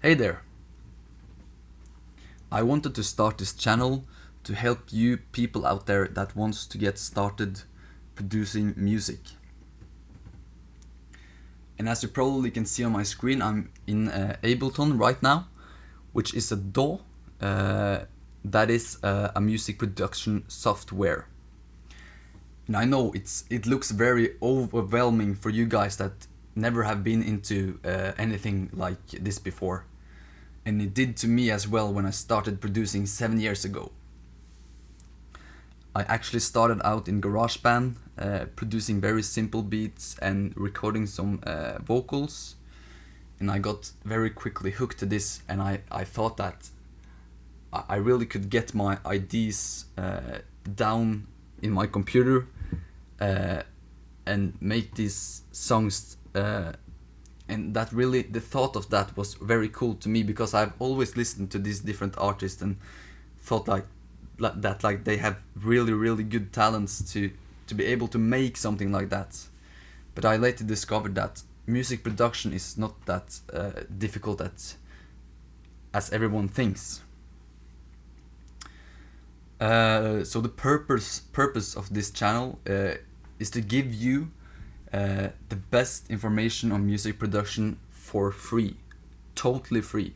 Hey there! I wanted to start this channel to help you people out there that wants to get started producing music. And as you probably can see on my screen, I'm in Ableton right now, which is a DAW that is a music production software. And I know it looks very overwhelming for you guys that never have been into anything like this before. And it did to me as well when I started producing 7 years ago. I actually started out in GarageBand, producing very simple beats and recording some vocals. And I got very quickly hooked to this, and I thought that I really could get my ideas down in my computer and make these songs and that really, the thought of that was very cool to me, because I've always listened to these different artists and thought like they have really good talents to be able to make something like that. But I later discovered that music production is not that difficult as everyone thinks. So the purpose of this channel is to give you the best information on music production for free, totally free.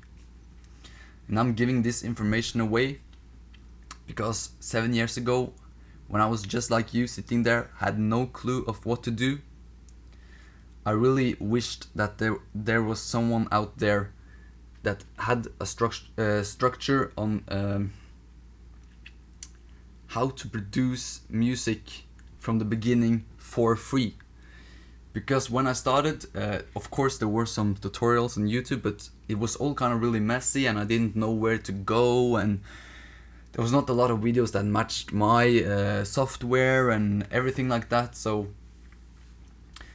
And I'm giving this information away because 7 years ago, when I was just like you, sitting there, had no clue of what to do, I really wished that there was someone out there that had a structure on how to produce music from the beginning for free. Because when I started, of course there were some tutorials on YouTube, but it was all kind of really messy and I didn't know where to go, and there was not a lot of videos that matched my software and everything like that. So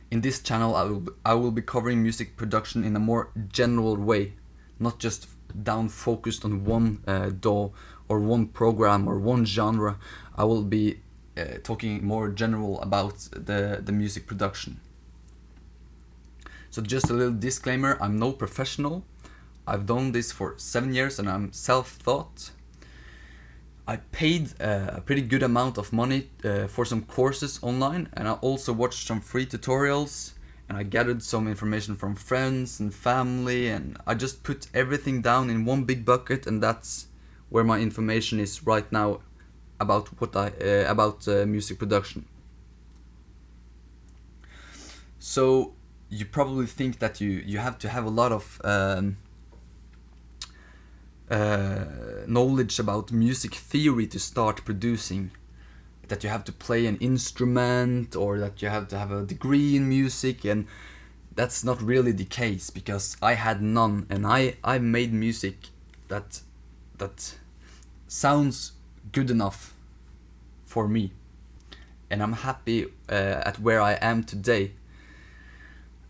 in this channel I will be covering music production in a more general way, not just down focused on one DAW or one program or one genre. I will be talking more general about the music production. So just a little disclaimer, I'm no professional. I've done this for 7 years and I'm self-taught. I paid a pretty good amount of money for some courses online, and I also watched some free tutorials, and I gathered some information from friends and family, and I just put everything down in one big bucket, and that's where my information is right now about music production. So you probably think that you have to have a lot of knowledge about music theory to start producing, that you have to play an instrument or that you have to have a degree in music, and that's not really the case, because I had none, and I made music that sounds good enough for me, and I'm happy at where I am today.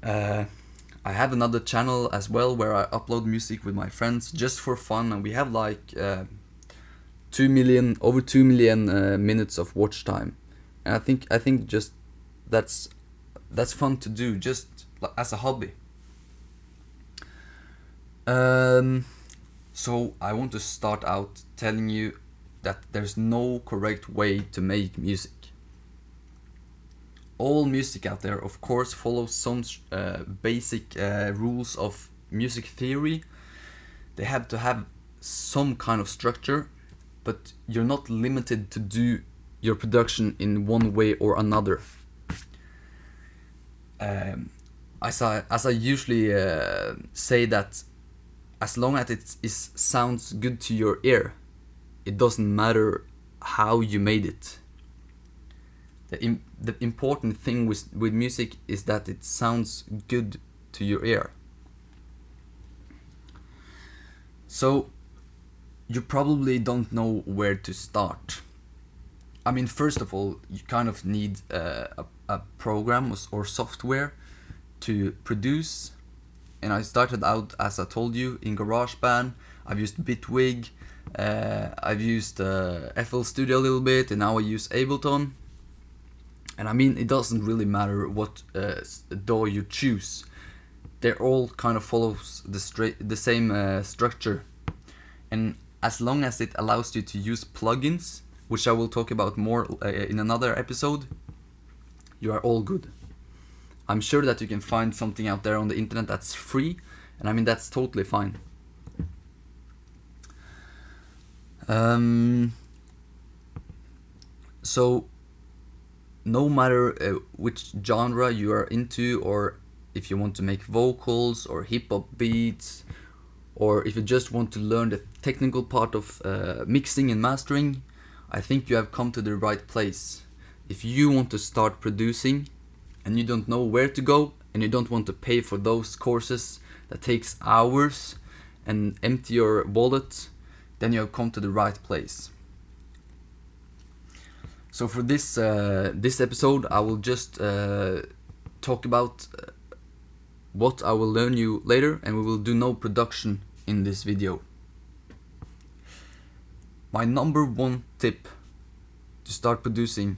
I have another channel as well where I upload music with my friends just for fun, and we have like over 2 million minutes of watch time, and I think just that's fun to do, just as a hobby. So I want to start out telling you that there's no correct way to make music. All music out there, of course, follows some basic rules of music theory. They have to have some kind of structure, but you're not limited to do your production in one way or another. As I usually say, that as long as it sounds good to your ear, it doesn't matter how you made it. The important thing with music is that it sounds good to your ear. So you probably don't know where to start. I mean, first of all, you kind of need a program or software to produce. And I started out, as I told you, in GarageBand. I've used Bitwig, I've used FL Studio a little bit, and now I use Ableton. And I mean, it doesn't really matter what DAW you choose. they all kind of follows the same structure, and as long as it allows you to use plugins, which I will talk about more in another episode, you are all good. I'm sure that you can find something out there on the internet that's free, and I mean that's totally fine. So no matter which genre you are into, or if you want to make vocals or hip-hop beats, or if you just want to learn the technical part of mixing and mastering, I think you have come to the right place. If you want to start producing and you don't know where to go, and you don't want to pay for those courses that takes hours and empty your wallet, then you have come to the right place. So for this episode, I will just talk about what I will learn you later, and we will do no production in this video. My number one tip to start producing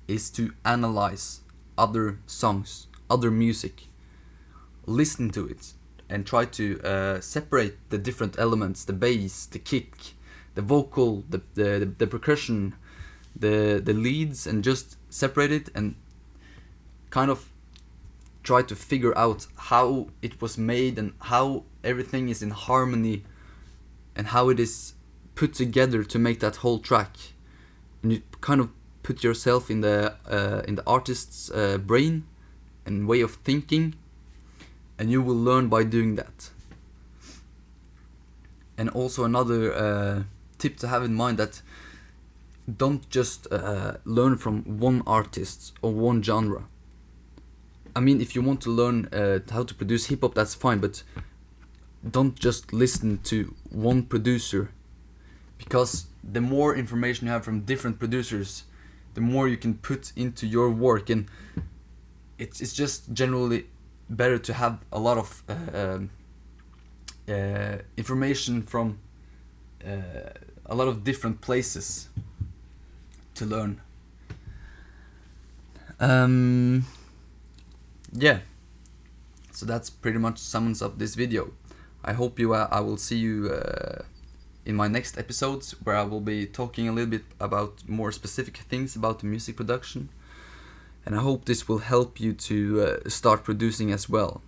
is to analyze other songs, other music. Listen to it and try to separate the different elements, the bass, the kick, the vocal, the percussion, the leads, and just separate it and kind of try to figure out how it was made and how everything is in harmony and how it is put together to make that whole track. And you kind of put yourself in the artist's brain and way of thinking, and you will learn by doing that. And also another tip to have in mind, that don't just learn from one artist or one genre. I mean, if you want to learn how to produce hip-hop, that's fine, but don't just listen to one producer, because the more information you have from different producers, the more you can put into your work, and it's just generally better to have a lot of information from a lot of different places to learn. Yeah, so that's pretty much sums up this video. I hope I will see you in my next episodes, where I will be talking a little bit about more specific things about the music production, and I hope this will help you to start producing as well.